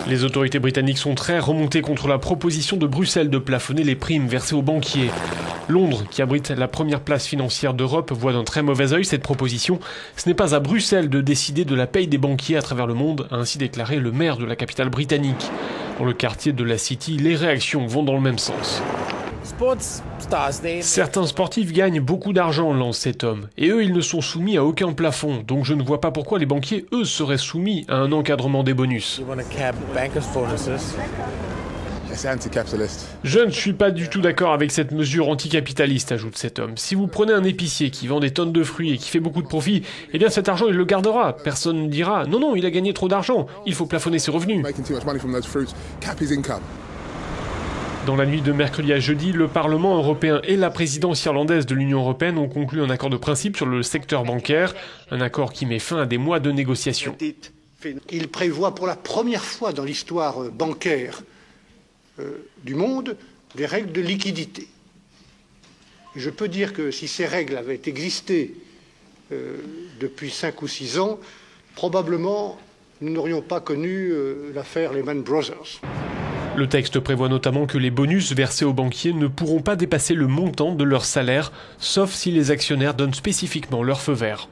Les autorités britanniques sont très remontées contre la proposition de Bruxelles de plafonner les primes versées aux banquiers. Londres, qui abrite la première place financière d'Europe, voit d'un très mauvais œil cette proposition. Ce n'est pas à Bruxelles de décider de la paye des banquiers à travers le monde, a ainsi déclaré le maire de la capitale britannique. Dans le quartier de la City, les réactions vont dans le même sens. Certains sportifs gagnent beaucoup d'argent, lance cet homme. Et eux, ils ne sont soumis à aucun plafond. Donc je ne vois pas pourquoi les banquiers, eux, seraient soumis à un encadrement des bonus. Je ne suis pas du tout d'accord avec cette mesure anticapitaliste, ajoute cet homme. Si vous prenez un épicier qui vend des tonnes de fruits et qui fait beaucoup de profit, eh bien cet argent il le gardera. Personne ne dira « Non, il a gagné trop d'argent, il faut plafonner ses revenus ». Dans la nuit de mercredi à jeudi, le Parlement européen et la présidence irlandaise de l'Union européenne ont conclu un accord de principe sur le secteur bancaire, un accord qui met fin à des mois de négociations. Il prévoit pour la première fois dans l'histoire bancaire du monde des règles de liquidité. Je peux dire que si ces règles avaient existé depuis 5 ou 6 ans, probablement nous n'aurions pas connu l'affaire Lehman Brothers. Le texte prévoit notamment que les bonus versés aux banquiers ne pourront pas dépasser le montant de leur salaire, sauf si les actionnaires donnent spécifiquement leur feu vert.